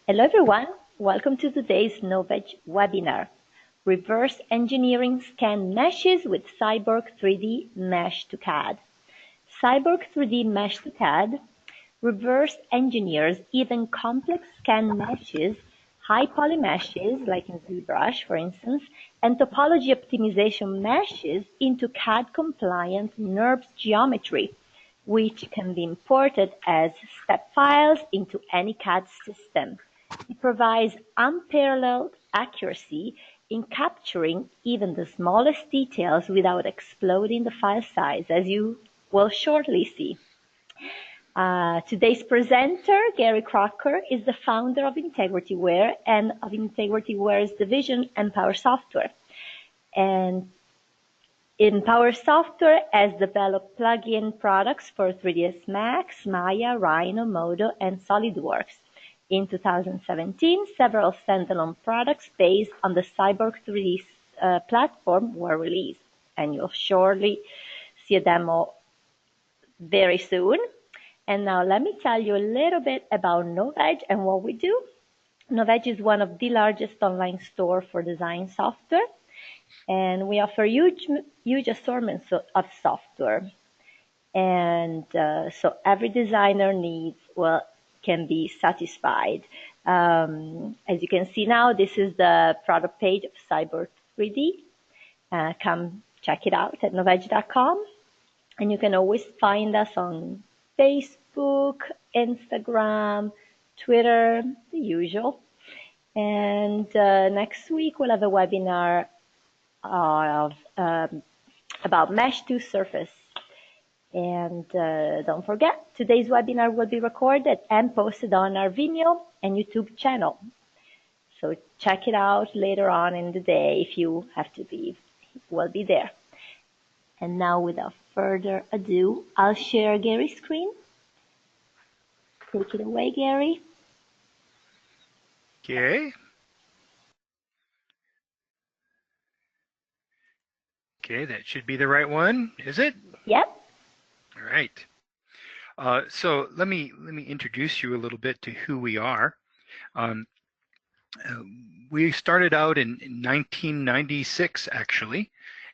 Hello everyone, welcome to today's Novedge webinar, Reverse Engineering Scan Meshes with Cyborg3D MeshToCAD. Cyborg3D MeshToCAD reverse engineers even complex scan meshes, high poly meshes like in ZBrush for instance, and topology optimization meshes into CAD-compliant Nurbs geometry, which can be imported as step files into any CAD system. It provides unparalleled accuracy in capturing even the smallest details without exploding the file size, as you will shortly see. Today's presenter, Gary Crocker, is the founder of IntegrityWare and of IntegrityWare's division, Empower Software. And Empower Software has developed plug-in products for 3ds Max, Maya, Rhino, Modo, and SolidWorks. In 2017, several standalone products based on the Cyborg3D platform were released, and you'll surely see a demo very soon. And now let me tell you a little bit about Novedge and what we do. Novedge is one of the largest online stores for design software, and we offer huge assortments of software. And so every designer needs, can be satisfied. As you can see now, this is the product page of Cyborg3D. Come check it out at novedge.com. And you can always find us on Facebook, Instagram, Twitter, the usual. And next week we'll have a webinar about Mesh to Surface. And don't forget, today's webinar will be recorded and posted on our Vimeo and YouTube channel. So check it out later on in the day if you have to leave. We'll be there. And now, without further ado, I'll share Gary's screen. Take it away, Gary. Okay. Okay, that should be the right one, is it? Yep. All right. So let me introduce you a little bit to who we are. We started out in 1996, actually,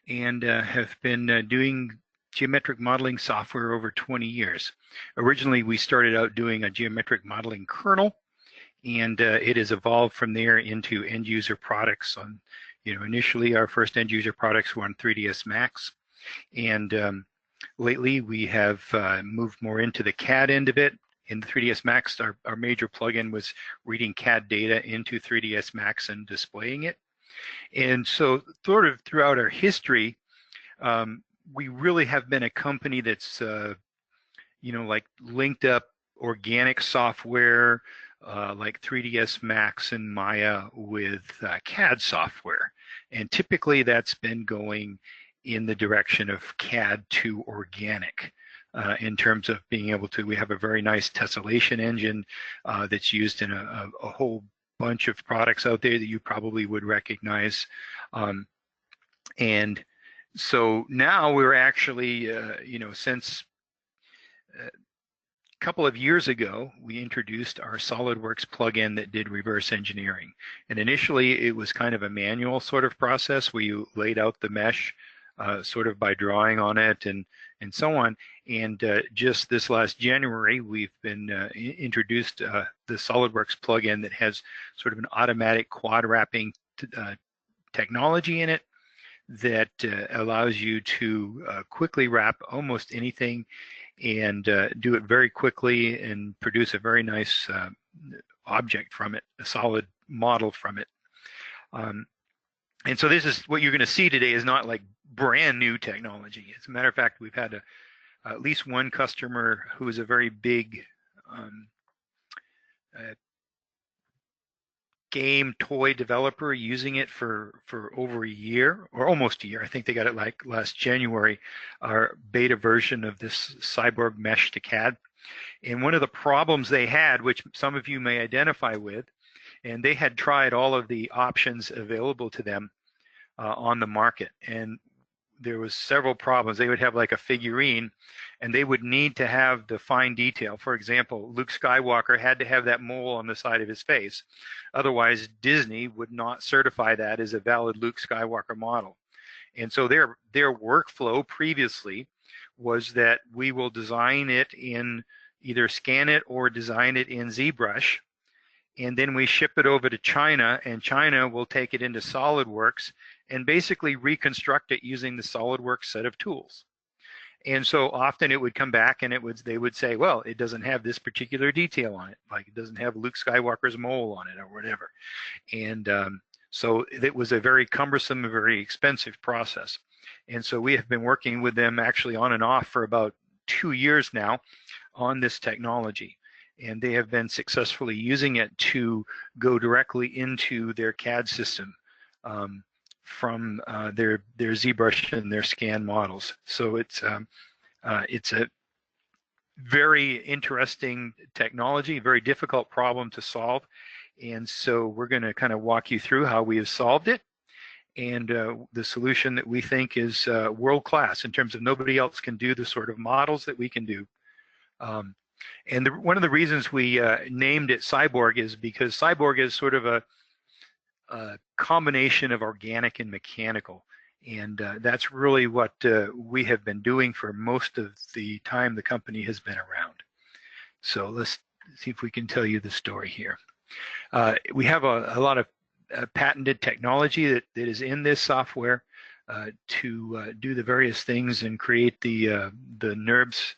and have been doing geometric modeling software over 20 years. Originally, we started out doing a geometric modeling kernel, and it has evolved from there into end user products. On, initially our first end user products were on 3ds Max, and lately we have moved more into the CAD end of it. In the 3ds Max, our major plugin was reading CAD data into 3ds Max and displaying it. And so sort of throughout our history, we really have been a company that's, like linked up organic software like 3ds Max and Maya with CAD software. And typically that's been going in the direction of CAD to organic. In terms of being able to, we have a very nice tessellation engine that's used in a whole bunch of products out there that you probably would recognize. And so now we're actually, since a couple of years ago, we introduced our SolidWorks plugin that did reverse engineering. And initially it was kind of a manual sort of process where you laid out the mesh sort of by drawing on it and so on. And just this last January, we've been introduced the SolidWorks plugin that has sort of an automatic quad wrapping technology in it that allows you to quickly wrap almost anything and do it very quickly and produce a very nice object from it, a solid model from it. And so this is what you're going to see today is not like brand new technology. As a matter of fact, we've had at least one customer who is a very big game toy developer using it for over a year or almost a year. I think they got it like last January, our beta version of this Cyborg MeshToCAD. And one of the problems they had, which some of you may identify with, and they had tried all of the options available to them on the market, and there was several problems. They would have like a figurine and they would need to have the fine detail. For example, Luke Skywalker had to have that mole on the side of his face. Otherwise, Disney would not certify that as a valid Luke Skywalker model. And so their workflow previously was that we will design it in, either scan it or design it in ZBrush, and then we ship it over to China, and China will take it into SolidWorks and basically reconstruct it using the SolidWorks set of tools. And so often it would come back and they would say, well, it doesn't have this particular detail on it, like it doesn't have Luke Skywalker's mole on it or whatever. And so it was a very cumbersome, very expensive process. And so we have been working with them actually on and off for about 2 years now on this technology. And they have been successfully using it to go directly into their CAD system from their ZBrush and their scan models. So it's a very interesting technology, very difficult problem to solve. And so we're going to kind of walk you through how we have solved it, and the solution that we think is world-class in terms of nobody else can do the sort of models that we can do. And one of the reasons we named it Cyborg is because Cyborg is sort of a combination of organic and mechanical. And that's really what we have been doing for most of the time the company has been around. So let's see if we can tell you the story here. We have a lot of patented technology that is in this software to do the various things and create the Nurbs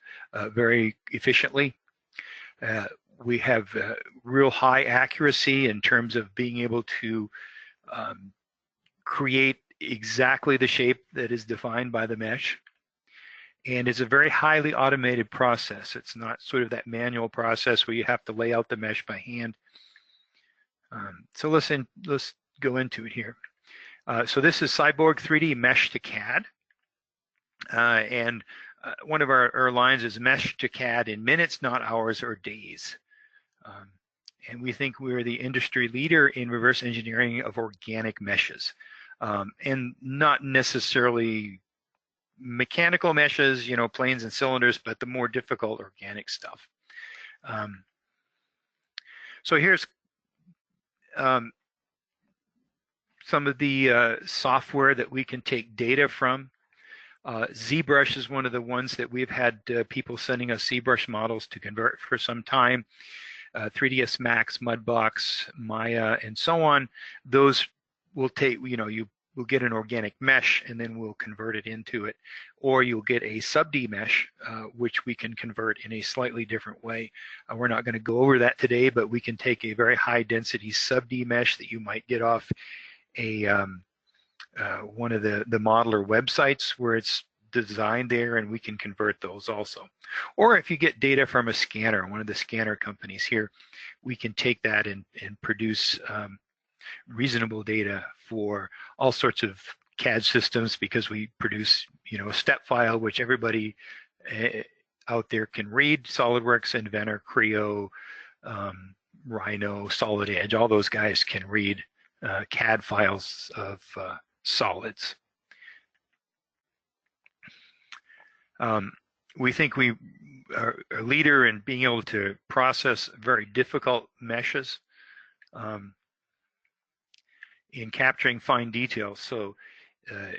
very efficiently. We have real high accuracy in terms of being able to create exactly the shape that is defined by the mesh. And it's a very highly automated process. It's not sort of that manual process where you have to lay out the mesh by hand. So let's go into it here. So this is Cyborg3D MeshToCAD. And one of our lines is MeshToCAD in minutes, not hours or days. And we think we're the industry leader in reverse engineering of organic meshes. And not necessarily mechanical meshes, you know, planes and cylinders, but the more difficult organic stuff. So here's some of the software that we can take data from. ZBrush is one of the ones that we've had people sending us ZBrush models to convert for some time. 3ds Max, Mudbox, Maya, and so on. Those will take, you know, you will get an organic mesh and then we'll convert it into it. Or you'll get a sub-D mesh, which we can convert in a slightly different way. We're not going to go over that today, but we can take a very high density sub-D mesh that you might get off a one of the modeler websites where it's designed there, and we can convert those also. Or if you get data from a scanner, one of the scanner companies here, we can take that and produce reasonable data for all sorts of CAD systems, because we produce, you know, a step file which everybody out there can read. SolidWorks, Inventor, Creo, Rhino, Solid Edge, all those guys can read CAD files of solids. We think we are a leader in being able to process very difficult meshes in capturing fine details. So,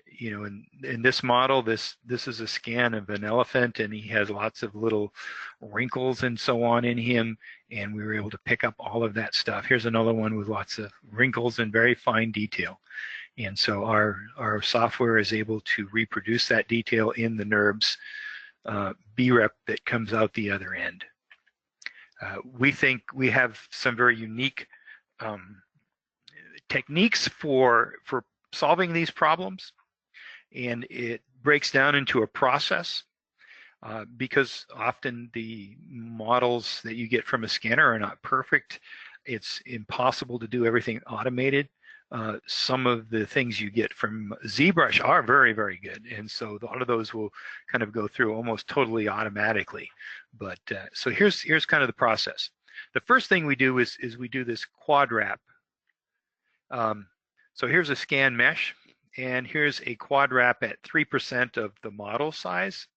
you know, in this model, this is a scan of an elephant, and he has lots of little wrinkles and so on in him, and we were able to pick up all of that stuff. Here's another one with lots of wrinkles and very fine detail. And so our software is able to reproduce that detail in the Nurbs BREP that comes out the other end. We think we have some very unique techniques for solving these problems, and it breaks down into a process because often the models that you get from a scanner are not perfect. It's impossible to do everything automated. Some of the things you get from ZBrush are very, very good, and so a lot of those will kind of go through almost totally automatically. But so here's kind of the process. The first thing we do is we do this quad wrap. So here's a scan mesh, and here's a quad wrap at 3% of the model size.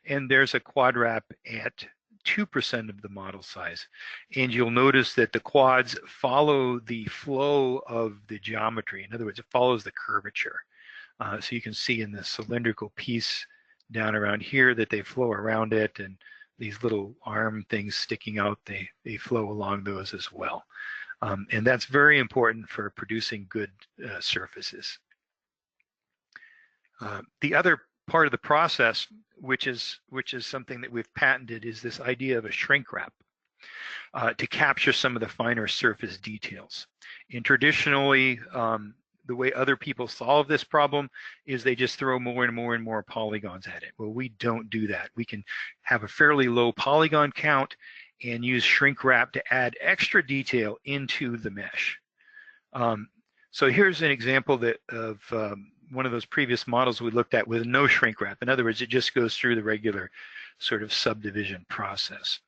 and there's a quad wrap at 2% of the model size. And you'll notice that the quads follow the flow of the geometry. In other words, it follows the curvature. So you can see in the cylindrical piece down around here that they flow around it, and these little arm things sticking out, they flow along those as well. And that's very important for producing good surfaces. The other part of the process, which is something that we've patented, is this idea of a shrink wrap to capture some of the finer surface details. And traditionally, the way other people solve this problem is they just throw more and more and more polygons at it. Well, we don't do that. We can have a fairly low polygon count and use shrink wrap to add extra detail into the mesh. So here's an example of one of those previous models we looked at with no shrink wrap. In other words, it just goes through the regular sort of subdivision process.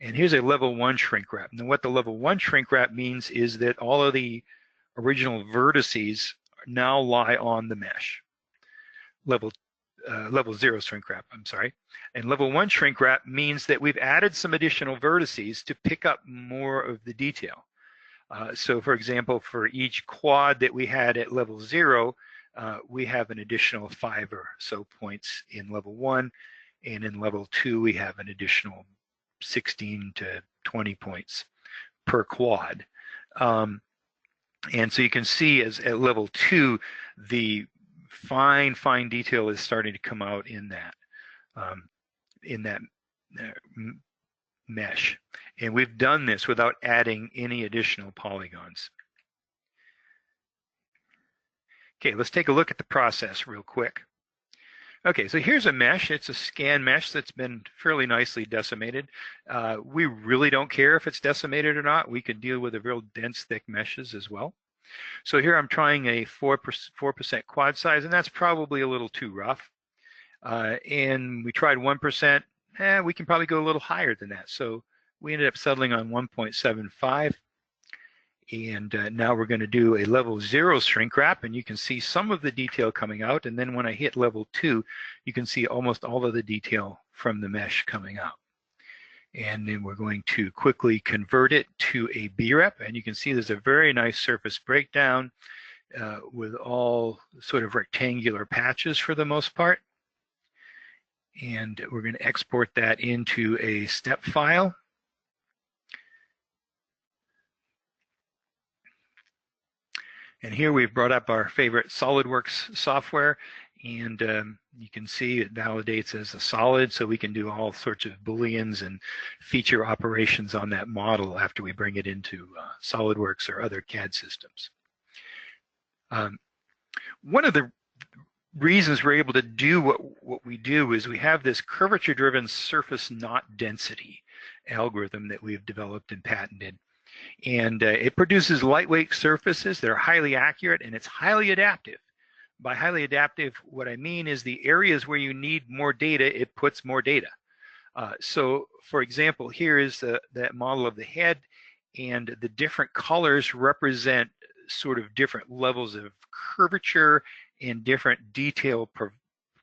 And here's a level 1 shrink wrap. And what the level 1 shrink wrap means is that all of the original vertices now lie on the mesh. Level 0 shrink wrap, I'm sorry. And level 1 shrink wrap means that we've added some additional vertices to pick up more of the detail. So for example, for each quad that we had at level 0, we have an additional 5 or so points in level 1, and in level 2 we have an additional 16 to 20 points per quad. And so you can see as at level 2, the fine detail is starting to come out in that mesh. And we've done this without adding any additional polygons. Okay, let's take a look at the process real quick. Okay, so here's a mesh. It's a scan mesh that's been fairly nicely decimated. We really don't care if it's decimated or not. We can deal with the real dense, thick meshes as well. So here I'm trying a 4% quad size, and that's probably a little too rough. And we tried 1%. We can probably go a little higher than that. So we ended up settling on 1.75. And now we're going to do a level 0 shrink wrap, and you can see some of the detail coming out. And then when I hit level 2, you can see almost all of the detail from the mesh coming out. And then we're going to quickly convert it to a B-rep, and you can see there's a very nice surface breakdown with all sort of rectangular patches for the most part. And we're going to export that into a step file. And here we've brought up our favorite SolidWorks software, and you can see it validates as a solid, so we can do all sorts of booleans and feature operations on that model after we bring it into SolidWorks or other CAD systems. One of the reasons we're able to do what we do is we have this curvature-driven surface knot density algorithm that we've developed and patented. And it produces lightweight surfaces that are highly accurate, and it's highly adaptive. By highly adaptive, what I mean is the areas where you need more data, it puts more data. So for example, here is that model of the head, and the different colors represent sort of different levels of curvature and different detail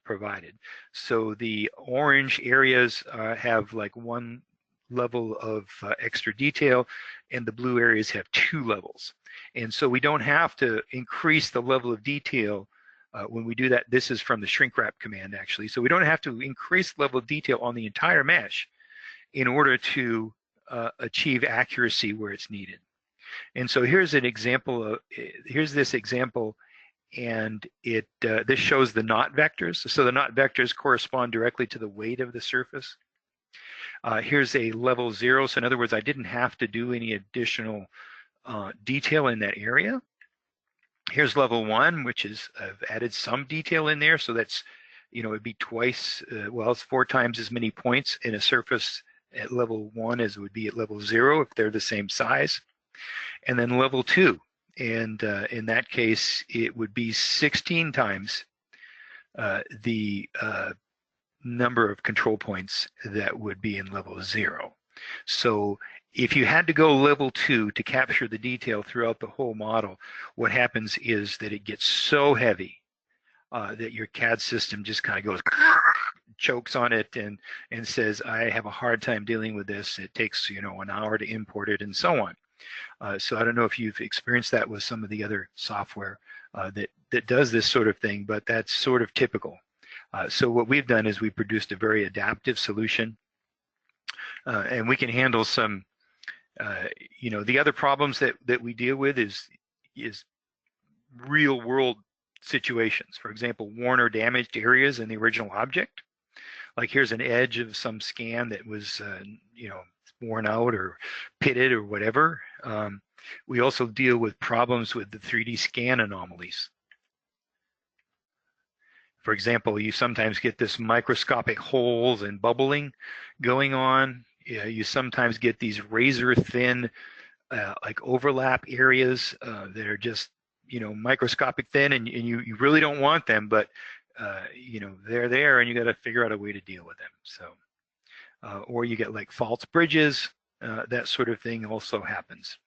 provided. So the orange areas have like 1 level of extra detail, and the blue areas have 2 levels. And so we don't have to increase the level of detail when we do that. This is from the shrink wrap command, actually. So we don't have to increase the level of detail on the entire mesh in order to achieve accuracy where it's needed. And so here's an example here's this example, and this shows the knot vectors. So the knot vectors correspond directly to the weight of the surface. Here's a level 0, so in other words, I didn't have to do any additional detail in that area. Here's level 1, which is I've added some detail in there, so that's, it'd be twice, well, it's 4 times as many points in a surface at level 1 as it would be at level 0 if they're the same size. And then level 2, and in that case, it would be 16 times the number of control points that would be in level 0. So if you had to go level 2 to capture the detail throughout the whole model, what happens is that it gets so heavy that your CAD system just kind of goes chokes on it and says, I have a hard time dealing with this. It takes, you know, an hour to import it and so on. So I don't know if you've experienced that with some of the other software that does this sort of thing, but that's sort of typical. So what we've done is we produced a very adaptive solution, and we can handle some, you know, the other problems that we deal with is real world situations. For example, worn or damaged areas in the original object. Like here's an edge of some scan that was, you know, worn out or pitted or whatever. We also deal with problems with the 3D scan anomalies. For example, you sometimes get this microscopic holes and bubbling going on. You sometimes get these razor thin, like overlap areas that are just, you know, microscopic thin, and you really don't want them, but you know, they're there, and you got to figure out a way to deal with them. So, or you get like false bridges, that sort of thing also happens.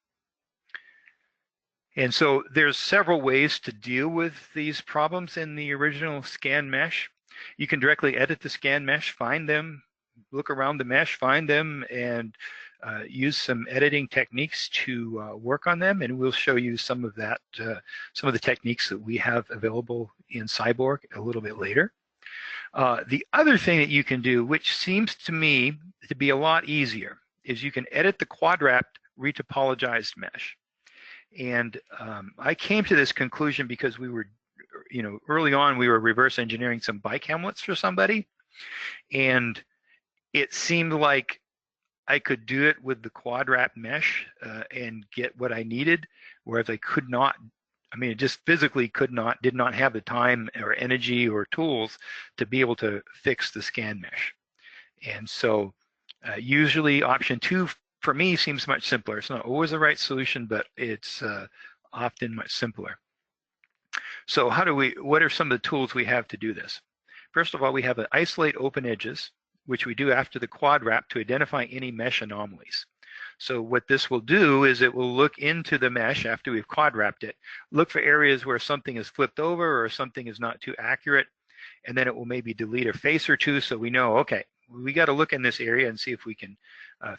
And so there's several ways to deal with these problems in the original scan mesh. You can directly edit the scan mesh, find them, look around the mesh, find them, and use some editing techniques to work on them. And we'll show you some of that, some of the techniques that we have available in Cyborg a little bit later. The other thing that you can do, which seems to me to be a lot easier, is you can edit the quad-wrapped retopologized mesh. And I came to this conclusion because we were, you know, early on we were reverse engineering some bike helmets for somebody, and it seemed like I could do it with the quad wrap mesh and get what I needed, whereas I could not. I mean, it just physically did not have the time or energy or tools to be able to fix the scan mesh. And so usually option 2 for me seems much simpler. It's not always the right solution, but it's often much simpler. So what are some of the tools we have to do this? First of all, we have an isolate open edges, which we do after the quad wrap to identify any mesh anomalies. So what this will do is it will look into the mesh after we've quad wrapped it, look for areas where something is flipped over or something is not too accurate, and then it will maybe delete a face or two so we know, okay, we got to look in this area and see if we can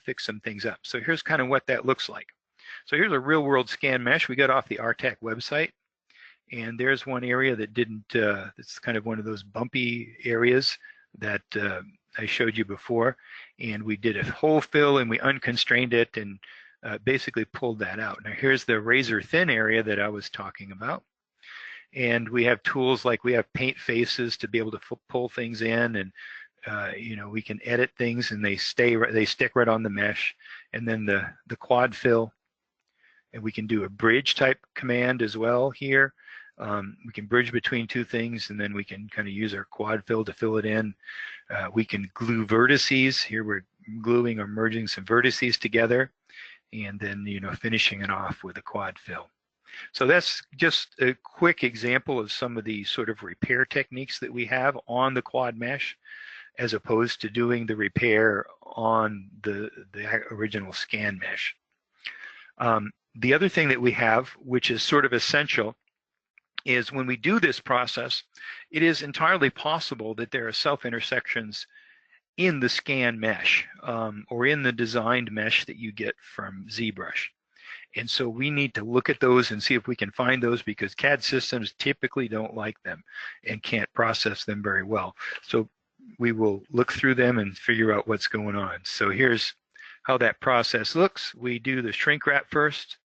fix some things up. So here's kind of what that looks like. So here's a real world scan mesh we got off the RTAC website. And there's one area that didn't, it's kind of one of those bumpy areas that I showed you before. And we did a hole fill and we unconstrained it and basically pulled that out. Now here's the razor thin area that I was talking about. And we have tools like we have paint faces to be able to pull things in, and you know, we can edit things and they stick right on the mesh. And then the quad fill, and we can do a bridge type command as well here. We can bridge between two things, and then we can kind of use our quad fill to fill it in. We can glue vertices. Here we're gluing or merging some vertices together, and then, you know, finishing it off with a quad fill. So that's just a quick example of some of the sort of repair techniques that we have on the quad mesh, as opposed to doing the repair on the original scan mesh. The other thing that we have, which is sort of essential, is when we do this process, it is entirely possible that there are self-intersections in the scan mesh or in the designed mesh that you get from ZBrush. And so we need to look at those and see if we can find those, because CAD systems typically don't like them and can't process them very well. So we will look through them and figure out what's going on. So here's how that process looks. We do the shrink wrap first,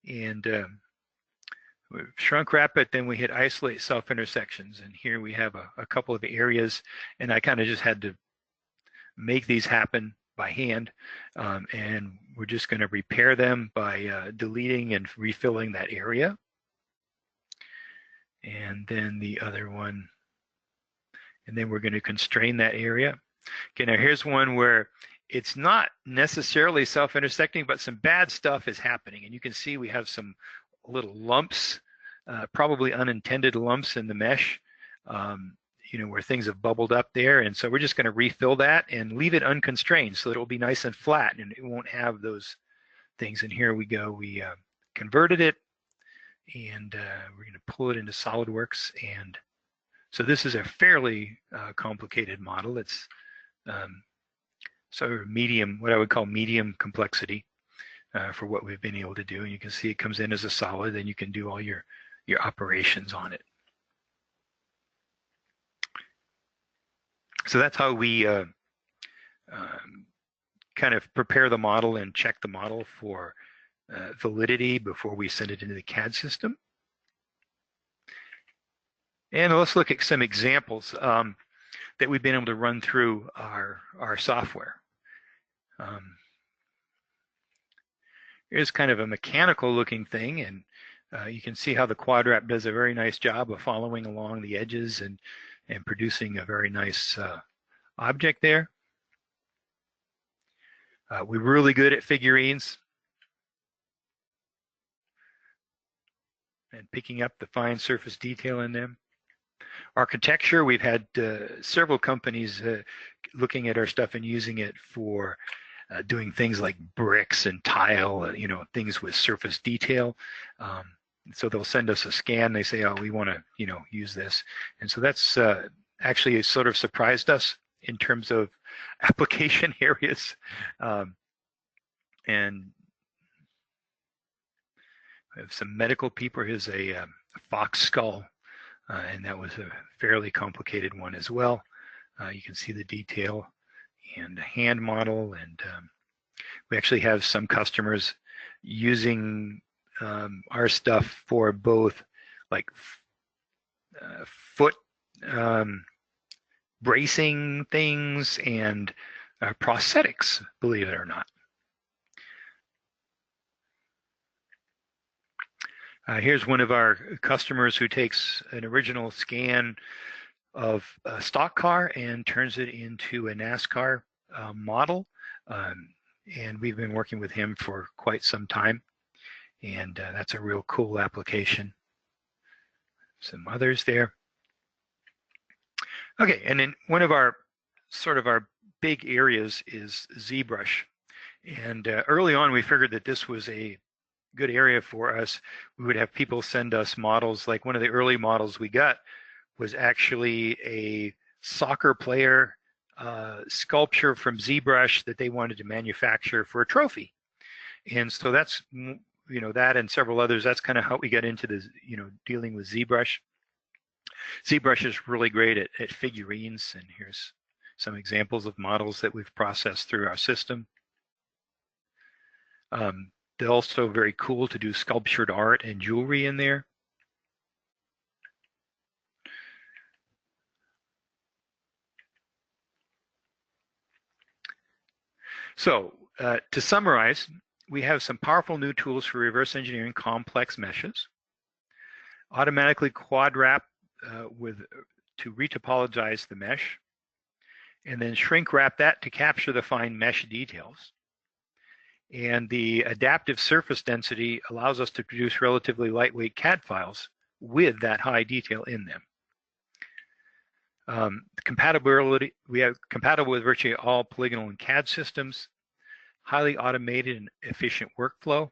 and we shrunk wrap it, then we hit isolate self-intersections. And here we have a couple of areas, and I kind of just had to make these happen by hand, and we're just going to repair them by deleting and refilling that area. And then the other one, and then we're going to constrain that area. Okay, now here's one where it's not necessarily self-intersecting, but some bad stuff is happening, and you can see we have some little lumps, probably unintended lumps in the mesh, you know, where things have bubbled up there. And so we're just going to refill that and leave it unconstrained so that it will be nice and flat and it won't have those things. And here we go. We converted it, and we're going to pull it into SolidWorks and So this is a fairly complicated model. It's sort of medium, what I would call medium complexity for what we've been able to do. And you can see it comes in as a solid, and you can do all your operations on it. So that's how we kind of prepare the model and check the model for validity before we send it into the CAD system. And let's look at some examples that we've been able to run through our software. Here's kind of a mechanical looking thing, and you can see how the quadrap does a very nice job of following along the edges and producing a very nice object there. We're really good at figurines and picking up the fine surface detail in them. Architecture, we've had several companies looking at our stuff and using it for doing things like bricks and tile, things with surface detail. So they'll send us a scan. They say, oh, we want to, use this. And so that's actually sort of surprised us in terms of application areas. And we have some medical people. Here's a fox skull, and that was a fairly complicated one as well. You can see the detail and a hand model, and we actually have some customers using our stuff for both like foot bracing things and prosthetics, believe it or not. Here's one of our customers who takes an original scan of a stock car and turns it into a NASCAR model. And we've been working with him for quite some time. And that's a real cool application. Some others there. Okay, and then one of our big areas is ZBrush. And early on, we figured that this was a good area for us. We would have people send us models. Like one of the early models we got was actually a soccer player sculpture from ZBrush that they wanted to manufacture for a trophy. And so that's, that and several others, that's kind of how we got into this, dealing with ZBrush. ZBrush is really great at figurines, and here's some examples of models that we've processed through our system. They're also very cool to do sculptured art and jewelry in there. So to summarize, we have some powerful new tools for reverse engineering complex meshes, automatically quad wrap to retopologize the mesh, and then shrink wrap that to capture the fine mesh details. And the adaptive surface density allows us to produce relatively lightweight CAD files with that high detail in them. Compatibility, we have compatible with virtually all polygonal and CAD systems, highly automated and efficient workflow.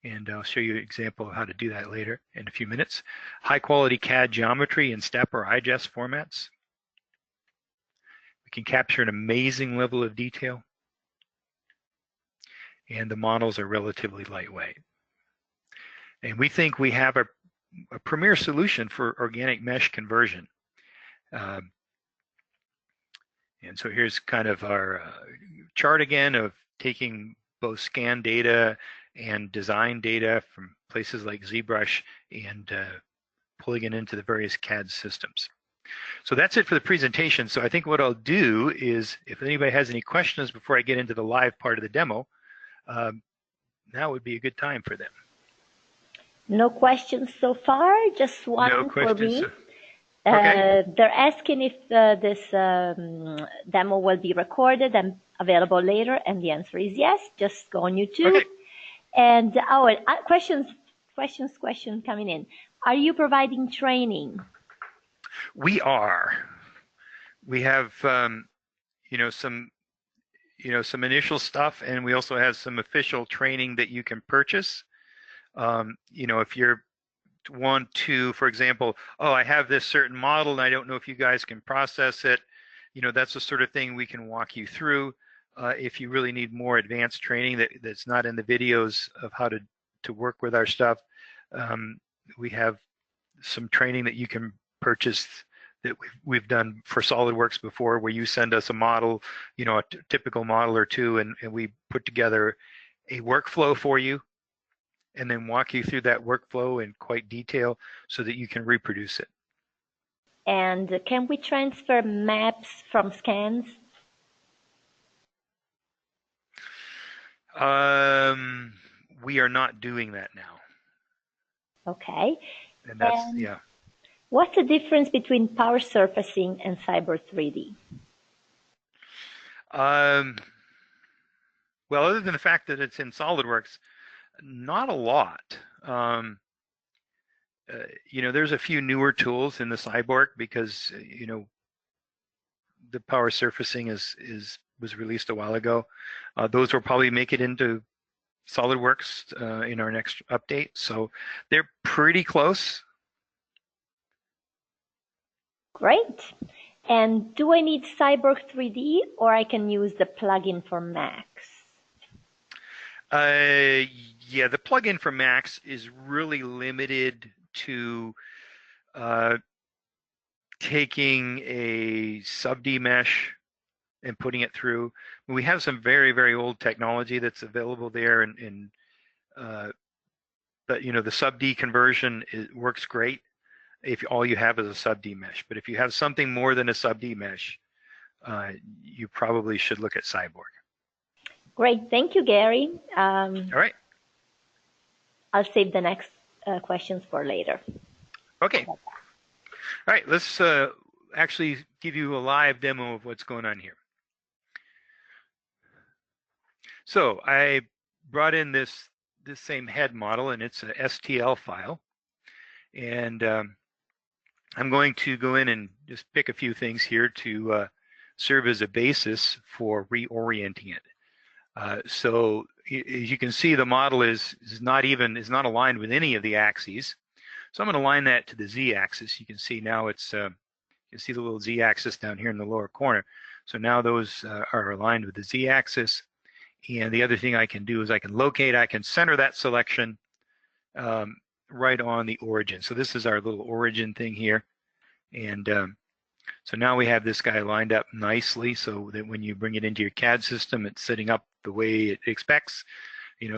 And I'll show you an example of how to do that later in a few minutes. High quality CAD geometry in STEP or IGES formats. We can capture an amazing level of detail. And the models are relatively lightweight. And we think we have a premier solution for organic mesh conversion. And so here's kind of our chart again of taking both scan data and design data from places like ZBrush and pulling it into the various CAD systems. So that's it for the presentation. So I think what I'll do is, if anybody has any questions before I get into the live part of the demo, now would be a good time for them. No questions so far, just one for me. Okay. They're asking if this demo will be recorded and available later, and the answer is yes. Just go on YouTube. Okay. And question coming in. Are you providing training? We are. We have, some initial stuff, and we also have some official training that you can purchase. If you're want to, for example, oh, I have this certain model and I don't know if you guys can process it, that's the sort of thing we can walk you through. If you really need more advanced training that's not in the videos of how to work with our stuff, we have some training that you can purchase that we've done for SolidWorks before, where you send us a model, a typical model or two, and we put together a workflow for you and then walk you through that workflow in quite detail so that you can reproduce it. And can we transfer maps from scans? We are not doing that now. Okay. And that's, yeah. What's the difference between power surfacing and Cyborg3D? Well, other than the fact that it's in SolidWorks, not a lot. There's a few newer tools in the Cyborg because, the power surfacing was released a while ago. Those will probably make it into SolidWorks in our next update. So they're pretty close. Great. And do I need Cyborg3D or I can use the plugin for Macs? Yeah, the plugin for Macs is really limited to taking a sub-D mesh and putting it through. We have some very, very old technology that's available there, but the sub-D conversion works great if all you have is a sub-D mesh. But if you have something more than a sub-D mesh, you probably should look at Cyborg. Great, thank you, Gary. All right. I'll save the next questions for later. Okay. All right, let's actually give you a live demo of what's going on here. So I brought in this same head model, and it's a STL file. And I'm going to go in and just pick a few things here to serve as a basis for reorienting it. So as you can see, the model is not aligned with any of the axes. So I'm going to align that to the Z-axis. You can see now it's you can see the little Z-axis down here in the lower corner. So now those are aligned with the Z-axis. And the other thing I can do is I can center that selection right on the origin. So this is our little origin thing here. And so now we have this guy lined up nicely so that when you bring it into your CAD system, it's sitting up the way it expects.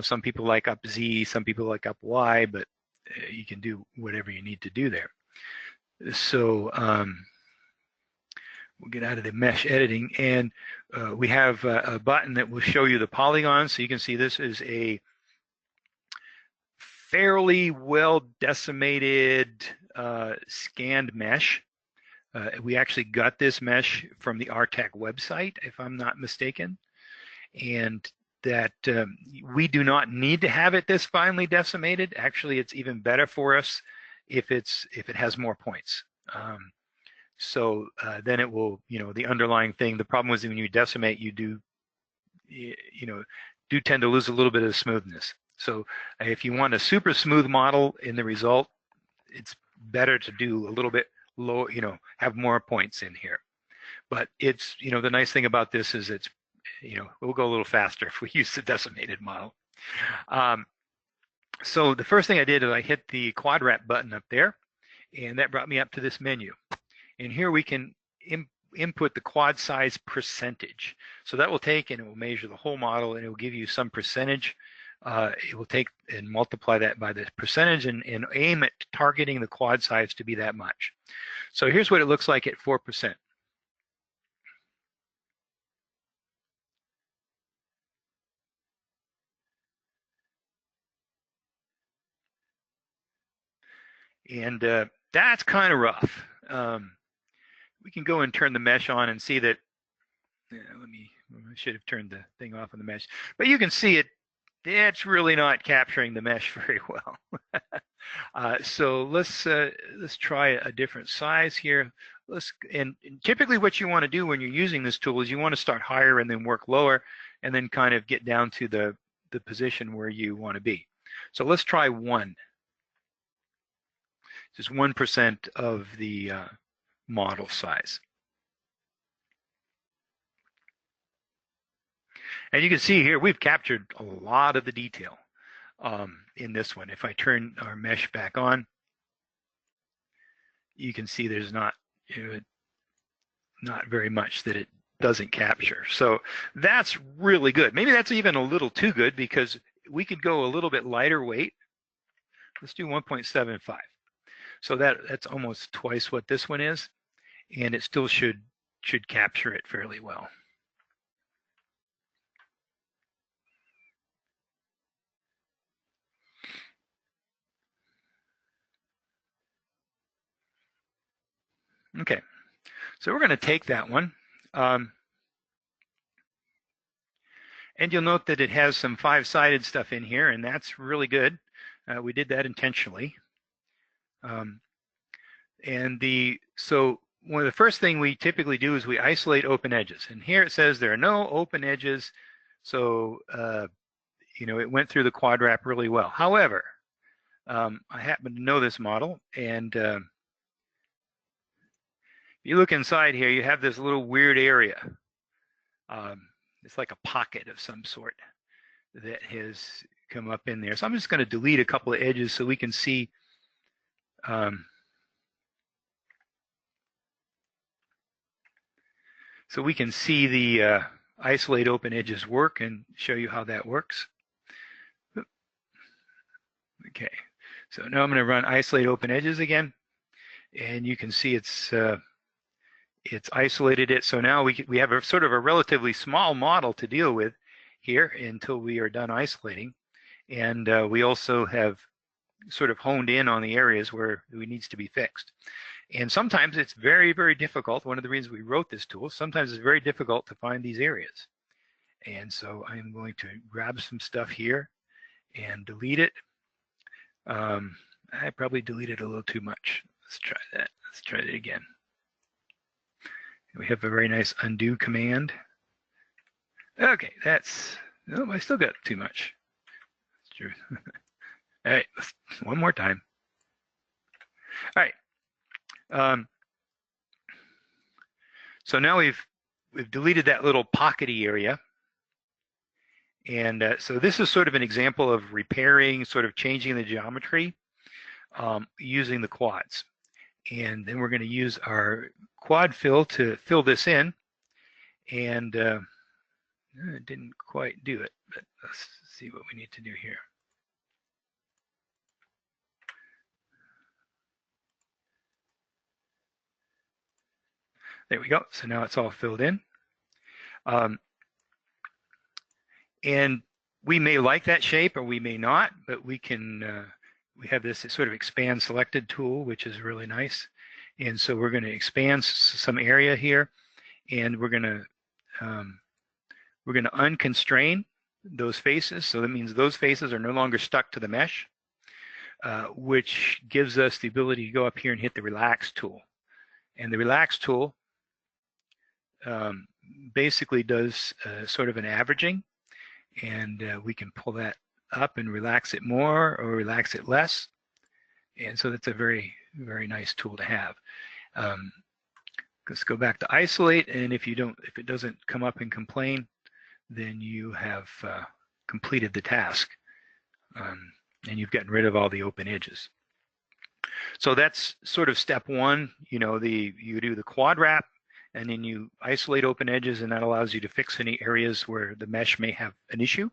Some people like up Z, some people like up Y, but you can do whatever you need to do there. So we'll get out of the mesh editing, and we have a button that will show you the polygons. So you can see this is a fairly well decimated scanned mesh. We actually got this mesh from the RTech website, if I'm not mistaken, and that we do not need to have it this finely decimated. Actually, it's even better for us if it has more points. So then it will, the underlying thing. The problem is when you decimate, you do tend to lose a little bit of smoothness. So if you want a super smooth model in the result, it's better to do a little bit low, have more points in here. But it's, the nice thing about this is it's, we'll go a little faster if we use the decimated model. So the first thing I did is I hit the quad wrap button up there, and that brought me up to this menu. And here we can input the quad size percentage. So that will take and it will measure the whole model, and it will give you some percentage. It will take and multiply that by the percentage and aim at targeting the quad size to be that much. So here's what it looks like at 4%. And that's kind of rough. We can go and turn the mesh on and see that. I should have turned the thing off on the mesh, but you can see it's really not capturing the mesh very well. So let's try a different size here. And typically what you want to do when you're using this tool is you want to start higher and then work lower, and then kind of get down to the position where you want to be. So let's try 1. Just 1% of the model size. And you can see here, we've captured a lot of the detail in this one. If I turn our mesh back on, you can see there's not, not very much that it doesn't capture. So that's really good. Maybe that's even a little too good, because we could go a little bit lighter weight. Let's do 1.75. So that's almost twice what this one is, and it still should capture it fairly well. Okay, so we're going to take that one. And you'll note that it has some 5-sided stuff in here, and that's really good. We did that intentionally. So one of the first thing we typically do is we isolate open edges. And here it says there are no open edges, so it went through the quad wrap really well. However, I happen to know this model, and if you look inside here, you have this little weird area. It's like a pocket of some sort that has come up in there. So I'm just going to delete a couple of edges so we can see the isolate open edges work and show you how that works. Okay, so now I'm going to run isolate open edges again, and you can see it's isolated it. So now we have a sort of a relatively small model to deal with here until we are done isolating. And we also have sort of honed in on the areas where it needs to be fixed. And sometimes it's very, very difficult. One of the reasons we wrote this tool, sometimes it's very difficult to find these areas. And so I'm going to grab some stuff here and delete it. I probably deleted a little too much. Let's try that. Let's try it again. We have a very nice undo command. Okay, I still got too much. That's true. All right, one more time. All right. So now we've deleted that little pockety area. And so this is sort of an example of repairing, sort of changing the geometry using the quads. And then we're going to use our quad fill to fill this in. And it didn't quite do it, but let's see what we need to do here. There we go. So now it's all filled in. And we may like that shape or we may not, but we can we have this sort of expand selected tool, which is really nice. And so we're going to expand some area here, and we're going to unconstrain those faces. So that means those faces are no longer stuck to the mesh, which gives us the ability to go up here and hit the relax tool. And the relax tool basically does sort of an averaging, and we can pull that up and relax it more or relax it less. And so that's a very, very nice tool to have. Let's go back to isolate, and if it doesn't come up and complain, then you have completed the task, and you've gotten rid of all the open edges. So that's sort of step one. You do the quad wrap, and then you isolate open edges, and that allows you to fix any areas where the mesh may have an issue.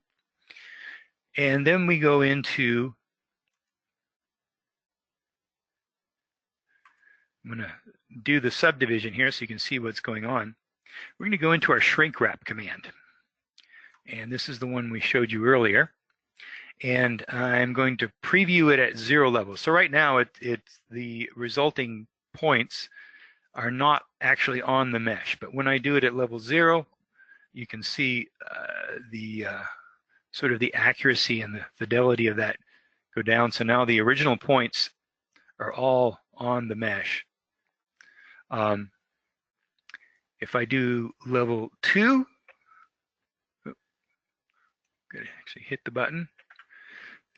And then we go into, I'm going to do the subdivision here so you can see what's going on. We're going to go into our shrink wrap command. And this is the one we showed you earlier. And I'm going to preview it at 0 level. So right now, it's the resulting points are not actually on the mesh. But when I do it at level 0, you can see the sort of the accuracy and the fidelity of that go down. So now the original points are all on the mesh. If I do level 2, gotta actually hit the button.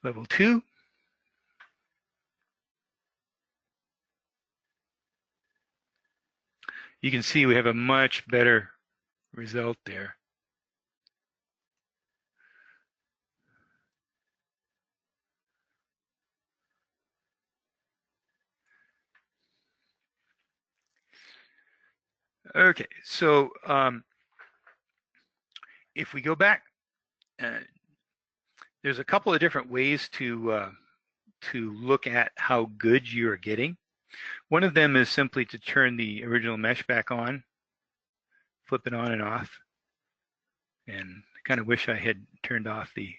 Level 2. you can see we have a much better result there. Okay, so if we go back, there's a couple of different ways to look at how good you're getting. One of them is simply to turn the original mesh back on, flip it on and off, and I kind of wish I had turned off the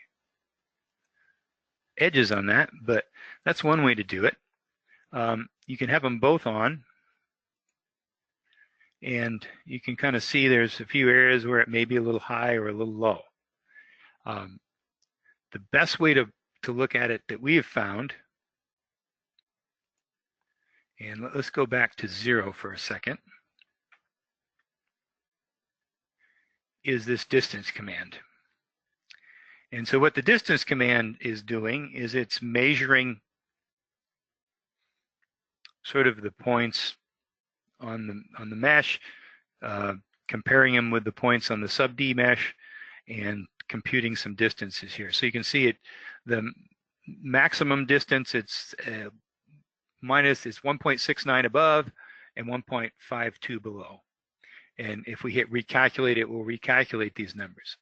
edges on that, but that's one way to do it. You can have them both on, and you can kind of see there's a few areas where it may be a little high or a little low. The best way to look at it that we have found, and let's go back to 0 for a second, is this distance command. And so what the distance command is doing is it's measuring sort of the points on the mesh, comparing them with the points on the sub D mesh, and computing some distances here. So you can see it, the maximum distance, it's minus is 1.69 above and 1.52 below. And if we hit recalculate, it will recalculate these numbers.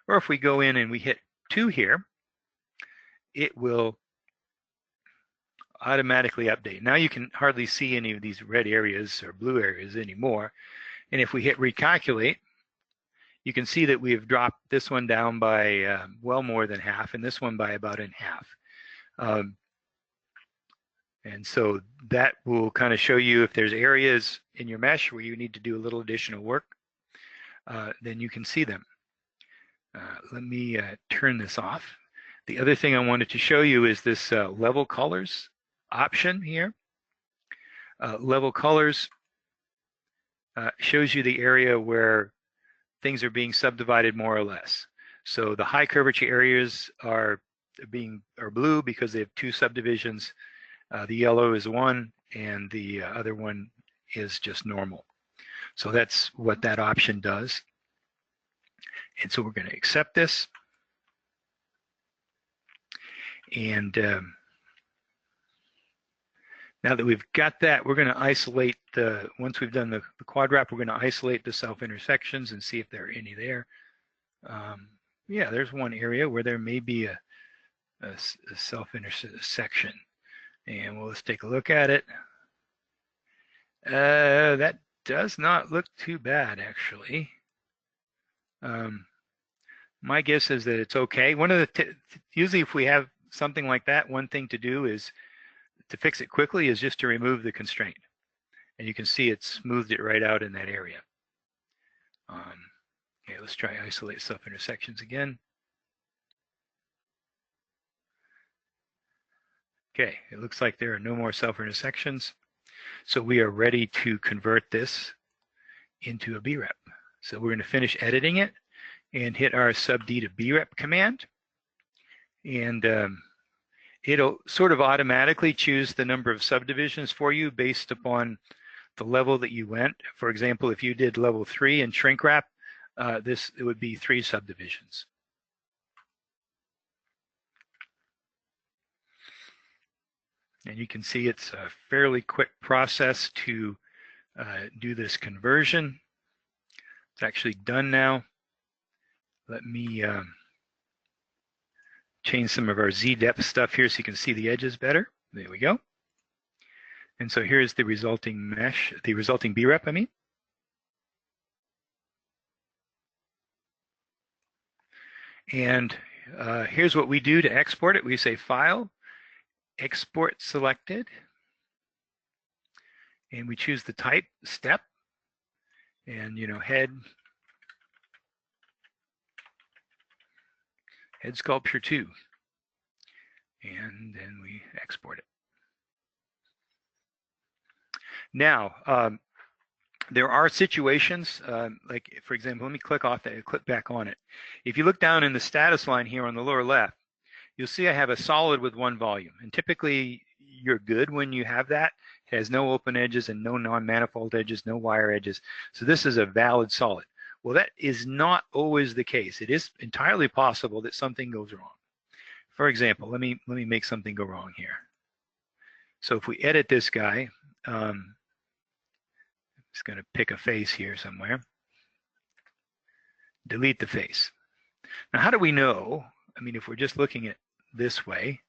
Or if we go in and we hit 2 here, it will automatically update. Now you can hardly see any of these red areas or blue areas anymore. And if we hit recalculate, you can see that we have dropped this one down by well more than half, and this one by about in half. And so that will kind of show you if there's areas in your mesh where you need to do a little additional work, then you can see them. Let me turn this off. The other thing I wanted to show you is this level colors option here. Level colors shows you the area where things are being subdivided more or less. So the high curvature areas are blue because they have 2 subdivisions. The yellow is 1, and the other one is just normal. So that's what that option does. And so we're going to accept this. And now that we've got that, we're going to isolate once we've done the quad wrap, we're going to isolate the self-intersections and see if there are any there. Yeah, there's one area where there may be a self-intersection. And let's take a look at it. That does not look too bad, actually. My guess is that it's okay. One of the usually if we have something like that, one thing to do is to fix it quickly is just to remove the constraint. And you can see it's smoothed it right out in that area. Okay, let's try isolate self-intersections again. Okay, it looks like there are no more self-intersections. So we are ready to convert this into a BREP. So we're going to finish editing it and hit our sub D to BREP command. And it'll sort of automatically choose the number of subdivisions for you based upon the level that you went. For example, if you did level 3 and shrink wrap, it would be 3 subdivisions. And you can see it's a fairly quick process to do this conversion. It's actually done now. Let me change some of our Z depth stuff here so you can see the edges better. There we go. And so here's the resulting mesh, the resulting BREP, I mean. And here's what we do to export it. We say File, Export Selected, and we choose the type, Step, and head sculpture 2, and then we export it. Now, there are situations, like for example, let me click back on it. If you look down in the status line here on the lower left, you'll see I have a solid with 1 volume, and typically you're good when you have that. It has no open edges and no non-manifold edges, no wire edges. So this is a valid solid. Well, that is not always the case. It is entirely possible that something goes wrong. For example, let me make something go wrong here. So if we edit this guy, I'm just going to pick a face here somewhere. Delete the face. Now, how do we know? I mean, if we're just looking at this way,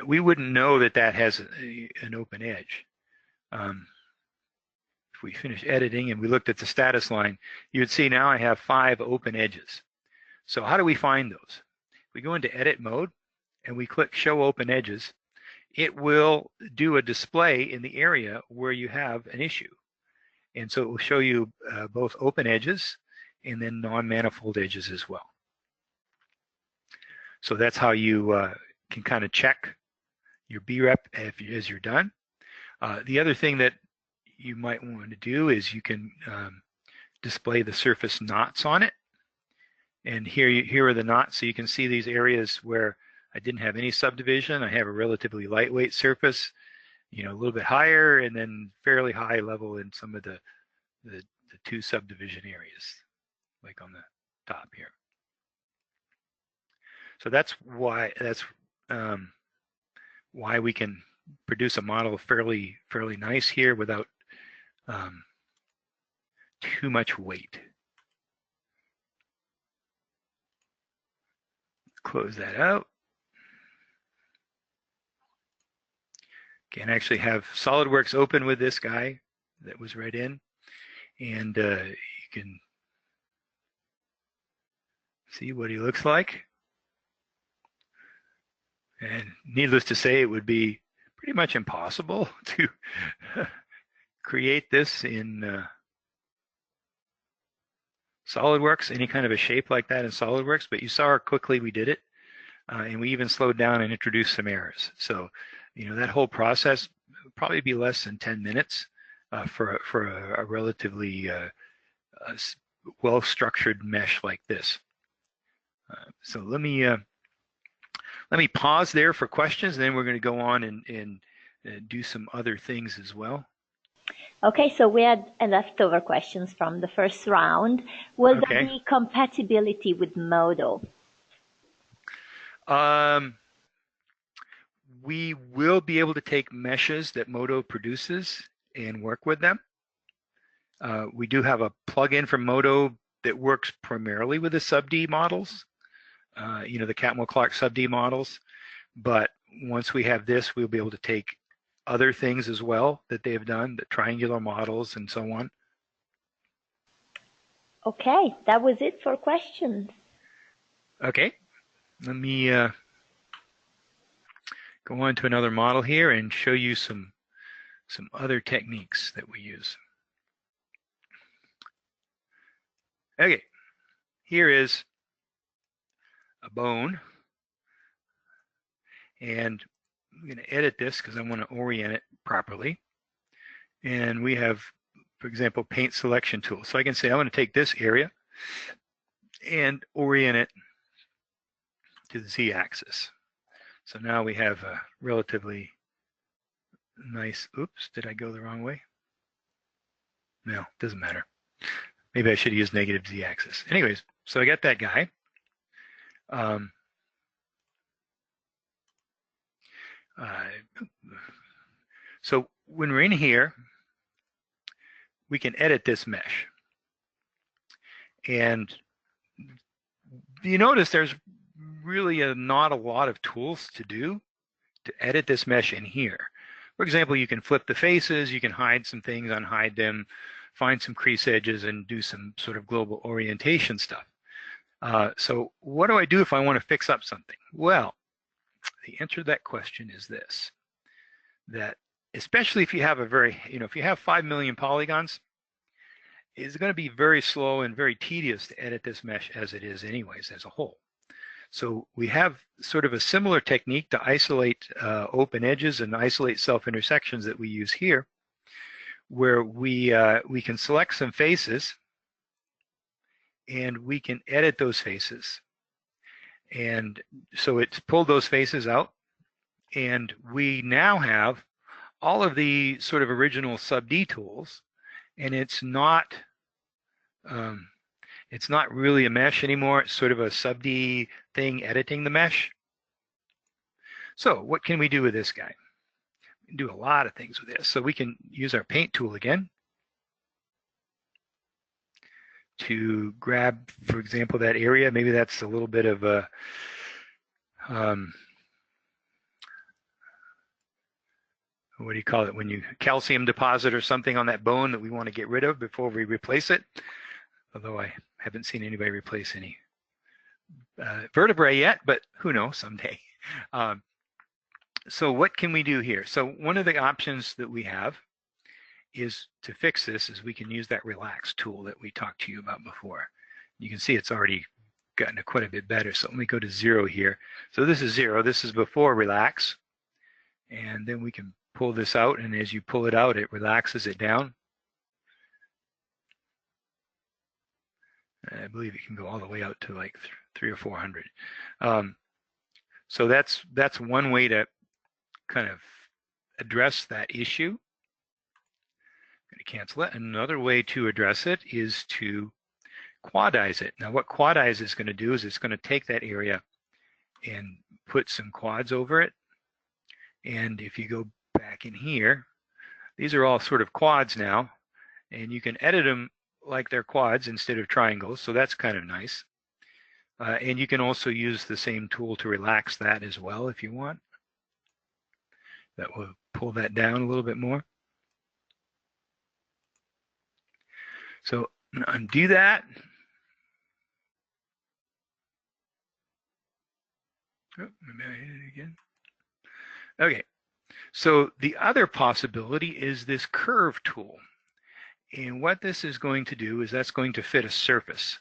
we wouldn't know that that has an open edge. If we finish editing and we looked at the status line, you would see now I have 5 open edges. So how do we find those? We go into edit mode and we click show open edges. It will do a display in the area where you have an issue. And so it will show you both open edges and then non-manifold edges as well. So that's how you can kind of check your BREP as you're done. The other thing that you might want to do is you can display the surface knots on it. And here are the knots. So you can see these areas where I didn't have any subdivision. I have a relatively lightweight surface, you know, a little bit higher, and then fairly high level in some of the 2 subdivision areas, like on the top here. So that's why we can produce a model fairly nice here without too much weight. Close that out. Can actually have SolidWorks open with this guy that was read in, and you can see what he looks like. And needless to say, it would be pretty much impossible to create this in SolidWorks, any kind of a shape like that in SolidWorks, but you saw how quickly we did it, and we even slowed down and introduced some errors. So, you know, that whole process would probably be less than 10 minutes for a relatively well-structured mesh like this. So let me pause there for questions, and then we're going to go on and do some other things as well. Okay, so we had leftover questions from the first round. Will there be compatibility with Modo? We will be able to take meshes that Modo produces and work with them. We do have a plugin from Modo that works primarily with the sub-D models, you know, the Catmull-Clark sub-D models. But once we have this, we'll be able to take other things as well that they have done, the triangular models and so on. Okay, that was it for questions. Okay, let me go on to another model here and show you some other techniques that we use. Okay, here is a bone, and I'm going to edit this because I want to orient it properly. And we have, for example, paint selection tool. So I can say I want to take this area and orient it to the Z-axis. So now we have a relatively nice, oops, did I go the wrong way? No, doesn't matter. Maybe I should use negative Z-axis. Anyways, so I got that guy. So when we're in here, we can edit this mesh. And you notice there's really not a lot of tools to do to edit this mesh in here. For example, you can flip the faces, you can hide some things, unhide them, find some crease edges, and do some sort of global orientation stuff. So what do I do if I want to fix up something? Well, the answer to that question is this, that especially if you have a very, if you have 5 million polygons, it's going to be very slow and very tedious to edit this mesh as it is anyways as a whole. So we have sort of a similar technique to isolate open edges and isolate self-intersections that we use here, where we can select some faces and we can edit those faces. And so it's pulled those faces out, And we now have all of the sort of original sub-D tools, and it's not really a mesh anymore. It's sort of a sub-D thing editing the mesh. So what can we do with this guy? We can do a lot of things with this. So we can use our paint tool again to grab, for example, that area. Maybe that's a little bit of a what do you call it, when you calcium deposit or something on that bone that we want to get rid of before we replace it. Although I haven't seen anybody replace any vertebrae yet, but who knows, someday. So what can we do here? So one of the options that we have is to fix this is we can use that relax tool that we talked to you about before. You can see it's already gotten quite a bit better. So let me go to 0 here. So this is 0. This is before relax. And then we can pull this out, and as you pull it out, it relaxes it down. I believe it can go all the way out to like 300 or 400. So that's one way to kind of address that issue. I'm going to cancel it. Another way to address it is to quadize it. Now what quadize is going to do is it's going to take that area and put some quads over it. And if you go back in here, these are all sort of quads now, and you can edit them like they're quads instead of triangles, so that's kind of nice. And you can also use the same tool to relax that as well if you want. That will pull that down a little bit more. So undo that. Oh, maybe I hit it again. Okay, so the other possibility is this curve tool. And what this is going to do is that's going to fit a surface.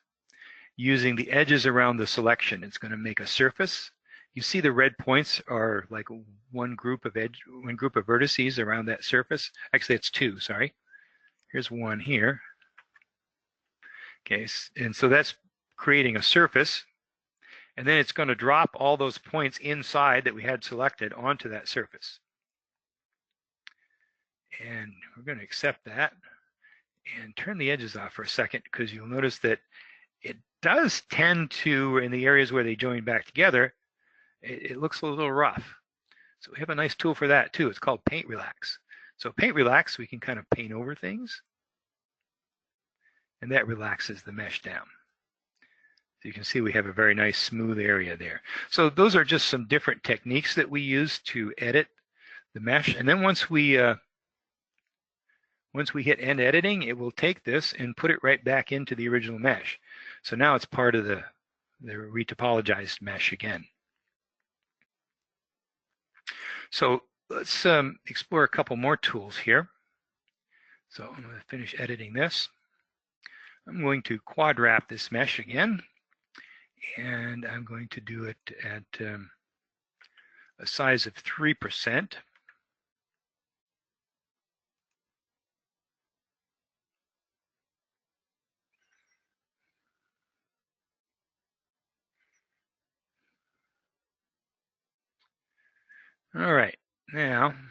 Using the edges around the selection, it's going to make a surface. You see the red points are like one group of vertices around that surface. Actually, it's 2, sorry. Here's one here. Okay, and so that's creating a surface. And then it's going to drop all those points inside that we had selected onto that surface. And we're going to accept that and turn the edges off for a second, because you'll notice that it does tend to, in the areas where they join back together, it looks a little rough. So we have a nice tool for that too. It's called Paint Relax. So Paint Relax, we can kind of paint over things, and that relaxes the mesh down. So you can see we have a very nice smooth area there. So those are just some different techniques that we use to edit the mesh. And then once we hit end editing, it will take this and put it right back into the original mesh. So now it's part of the retopologized mesh again. So let's explore a couple more tools here. So I'm going to finish editing this. I'm going to quad wrap this mesh again, and I'm going to do it at a size of 3%. All right, now I'm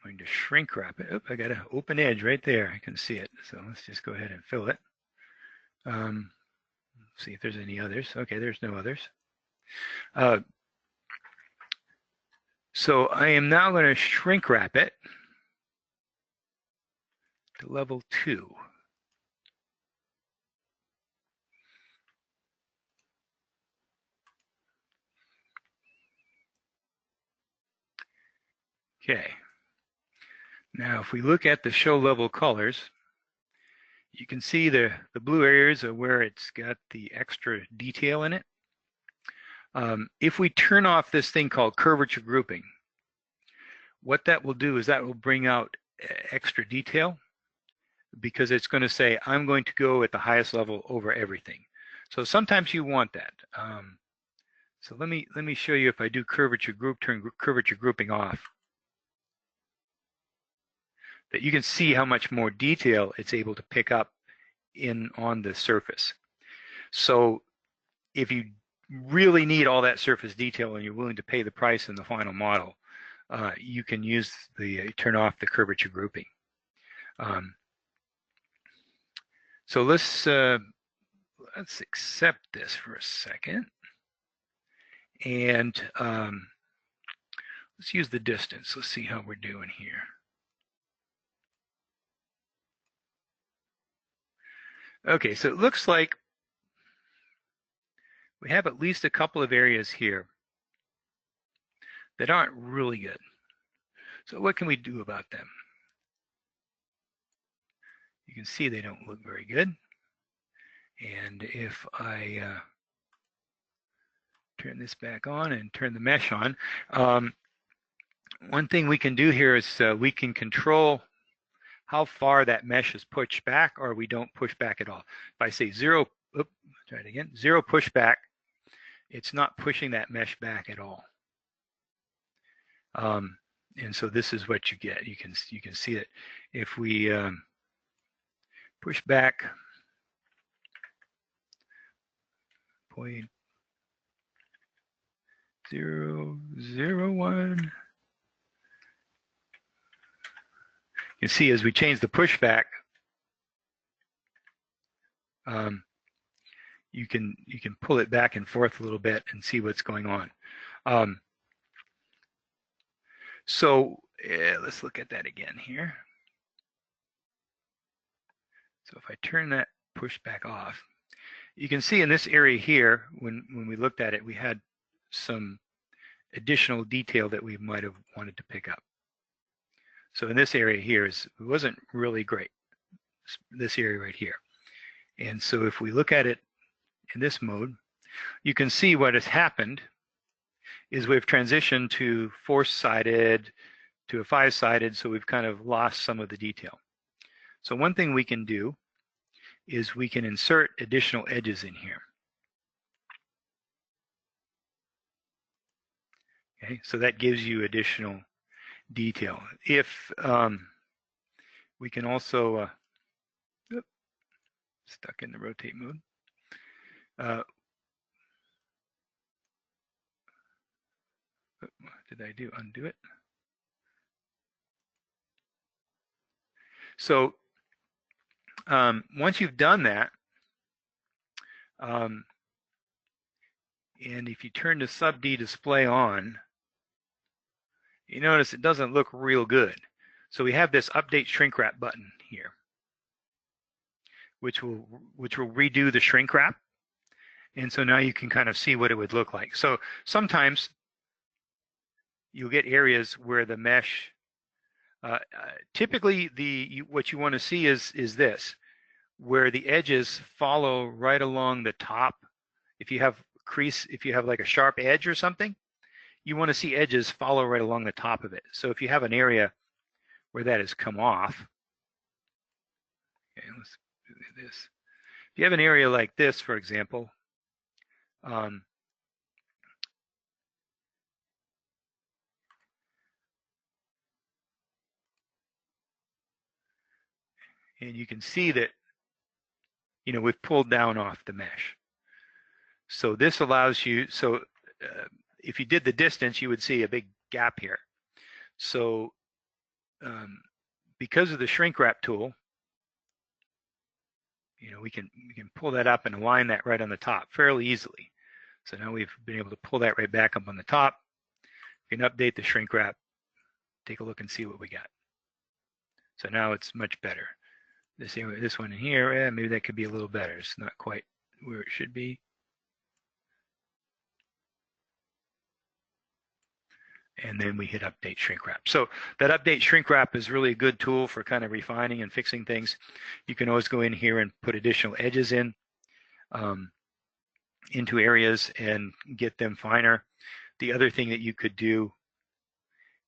going to shrink wrap it. Oh, I got an open edge right there. I can see it. So let's just go ahead and fill it. See if there's any others. Okay, there's no others. So I am now going to shrink wrap it to level 2. Okay. Now, if we look at the show level colors, you can see the blue areas are where it's got the extra detail in it. If we turn off this thing called curvature grouping, what that will do is that will bring out extra detail, because it's going to say, I'm going to go at the highest level over everything. So sometimes you want that. So let me show you if I do curvature group, turn curvature grouping off, that you can see how much more detail it's able to pick up on the surface. So if you really need all that surface detail and you're willing to pay the price in the final model, you can use turn off the curvature grouping. So let's accept this for a second, and let's use the distance. Let's see how we're doing here. Okay, so it looks like we have at least a couple of areas here that aren't really good. So what can we do about them? You can see they don't look very good. And if I turn this back on and turn the mesh on, one thing we can do here is we can control how far that mesh is pushed back, or we don't push back at all. If I say zero, try it again, zero pushback, it's not pushing that mesh back at all. And so this is what you get. You can see it. If we push back 0.001, you can see as we change the pushback, you can pull it back and forth a little bit and see what's going on. So let's look at that again here. So if I turn that pushback off, you can see in this area here, when we looked at it, we had some additional detail that we might have wanted to pick up. So in this area here, it wasn't really great, this area right here. And so if we look at it in this mode, you can see what has happened is we've transitioned to 4-sided to a 5-sided, so we've kind of lost some of the detail. So one thing we can do is we can insert additional edges in here. Okay, so that gives you additional detail. If we can also, stuck in the rotate mode. What did I do? Undo it. So once you've done that, and if you turn the sub D display on, you notice it doesn't look real good. So we have this update shrink wrap button here, which will redo the shrink wrap. And so now you can kind of see what it would look like. So sometimes you'll get areas where the mesh, typically what you want to see is this, where the edges follow right along the top. If you have like a sharp edge or something, you want to see edges follow right along the top of it. So if you have an area where that has come off, okay, let's do this. If you have an area like this, for example, and you can see that, we've pulled down off the mesh. So this allows you, if you did the distance, you would see a big gap here. So because of the shrink wrap tool, we can pull that up and align that right on the top fairly easily. So now we've been able to pull that right back up on the top. We can update the shrink wrap, take a look and see what we got. So now it's much better. This one in here, maybe that could be a little better. It's not quite where it should be. And then we hit update shrink wrap. So that update shrink wrap is really a good tool for kind of refining and fixing things. You can always go in here and put additional edges in into areas and get them finer. The other thing that you could do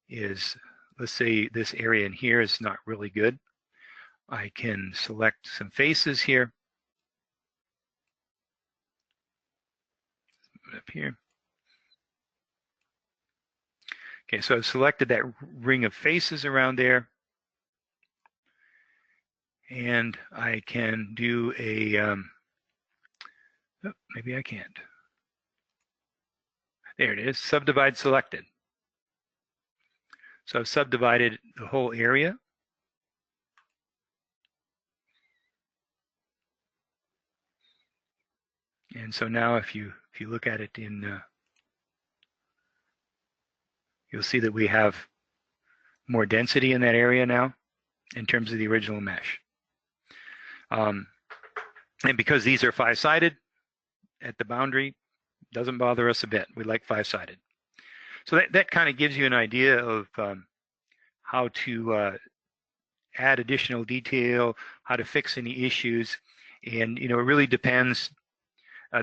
is, let's say this area in here is not really good. I can select some faces here. Up here. Okay, so I've selected that ring of faces around there. And I can do a, maybe I can't. There it is, subdivide selected. So I've subdivided the whole area. And so now if you look at it in, you'll see that we have more density in that area now in terms of the original mesh. And because these are 5-sided at the boundary, doesn't bother us a bit. We like 5-sided. So that kind of gives you an idea of how to add additional detail, how to fix any issues. And, it really depends.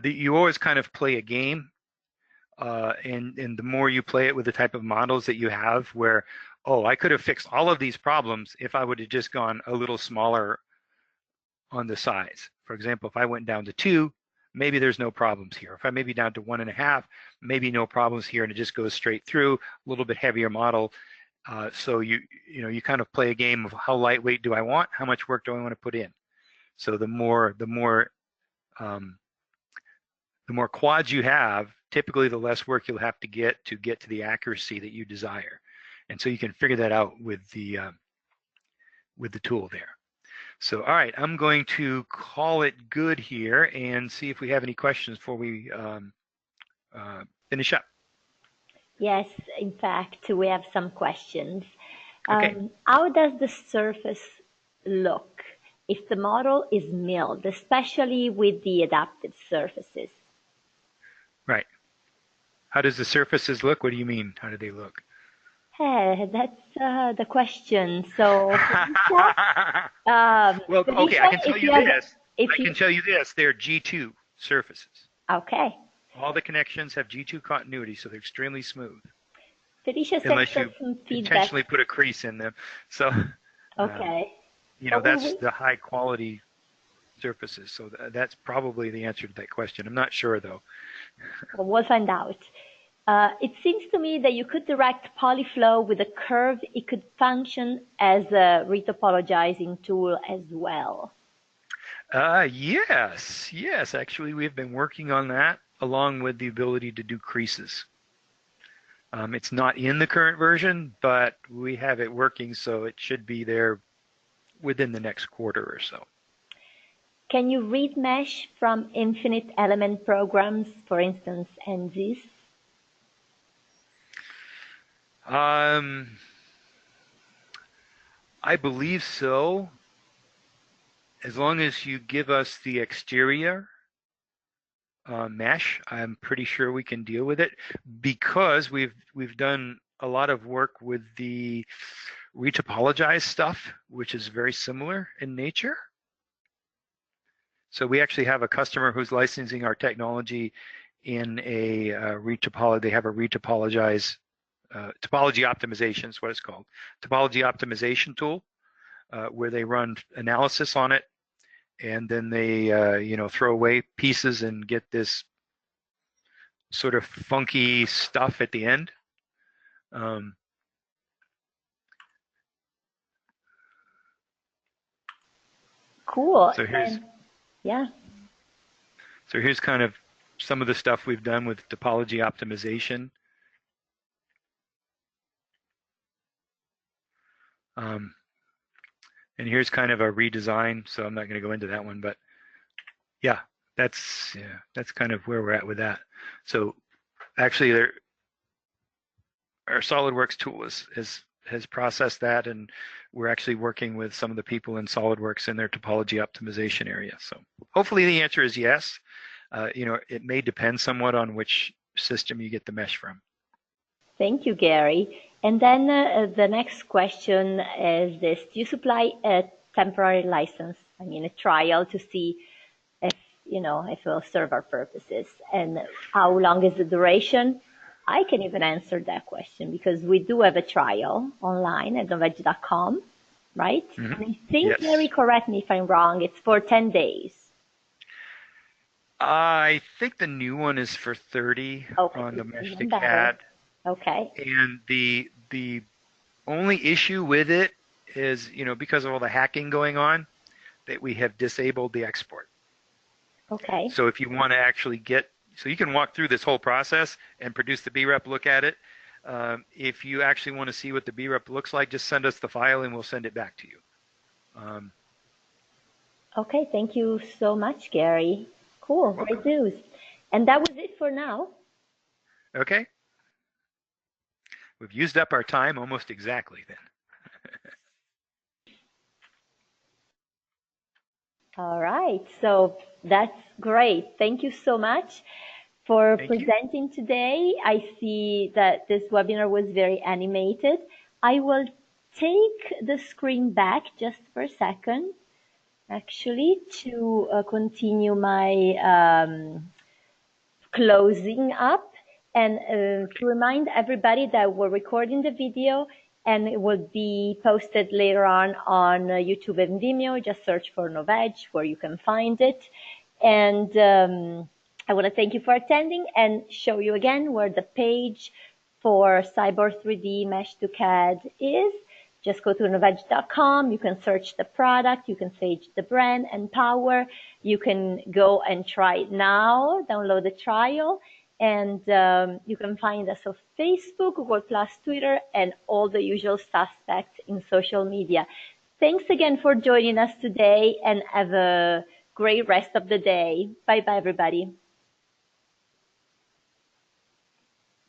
You always kind of play a game. And the more you play it with the type of models that you have where, oh, I could have fixed all of these problems if I would have just gone a little smaller on the size. For example, if I went down to 2, maybe there's no problems here. If I maybe down to 1.5, maybe no problems here, and it just goes straight through, a little bit heavier model. So you kind of play a game of how lightweight do I want, how much work do I want to put in. So the more quads you have, typically the less work you'll have to get to the accuracy that you desire. And so you can figure that out with the tool there. So, all right, I'm going to call it good here and see if we have any questions before we finish up. Yes, in fact, we have some questions. Okay. How does the surface look if the model is milled, especially with the adapted surfaces? Right. How does the surfaces look? What do you mean? How do they look? Hey, that's the question. So, well, okay, I can tell you this. I can tell you this. They're G2 surfaces. Okay. All the connections have G2 continuity, so they're extremely smooth. Felicia unless sent you some feedback. intentionally put a crease in them. So, okay. That's the high quality surfaces. So that's probably the answer to that question. I'm not sure though. Well, we'll find out. It seems to me that you could direct polyflow with a curve. It could function as a retopologizing tool as well. Yes. Actually, we've been working on that along with the ability to do creases. It's not in the current version, but we have it working, so it should be there within the next quarter or so. Can you read mesh from infinite element programs, for instance, NZs? I believe so, as long as you give us the exterior mesh. I'm pretty sure we can deal with it because we've done a lot of work with the retopologized stuff, which is very similar in nature. So we actually have a customer who's licensing our technology in a retopology. They have a retopologized topology optimization is what it's called. Topology optimization tool, where they run analysis on it, and then they throw away pieces and get this sort of funky stuff at the end. Cool. So here's So here's kind of some of the stuff we've done with topology optimization. And here's kind of a redesign, so I'm not going to go into that one, but yeah, that's kind of where we're at with that. So actually, our SolidWorks tool has processed that, and we're actually working with some of the people in SolidWorks in their topology optimization area. So hopefully the answer is yes. It may depend somewhat on which system you get the mesh from. Thank you, Gary. And then the next question is this: do you supply a temporary license? I mean, a trial to see if it will serve our purposes, and how long is the duration? I can even answer that question because we do have a trial online at Novedge.com, right? Mm-hmm. And I think, yes. Gary, correct me if I'm wrong, it's for 10 days. I think the new one is for 30 on the MeshToCAD. Okay. And the only issue with it is, because of all the hacking going on, that we have disabled the export. Okay. So if you want to actually get So you can walk through this whole process and produce the BREP, look at it. If you actually want to see what the BREP looks like, just send us the file and we'll send it back to you. Okay, thank you so much, Gary. Cool, great news. And that was it for now. Okay. We've used up our time almost exactly then. All right, so that's great. Thank you so much for presenting today. I see that this webinar was very animated. I will take the screen back just for a second, actually, to continue my closing up, and to remind everybody that we're recording the video and it will be posted later on YouTube and Vimeo. Just search for Novedge where you can find it. And I want to thank you for attending and show you again where the page for Cyborg3D MeshToCAD is. Just go to Novedge.com. You can search the product. You can search the brand and power. You can go and try it now, download the trial. And you can find us on Facebook, Google+, Twitter, and all the usual suspects in social media. Thanks again for joining us today and have a great rest of the day. Bye-bye, everybody.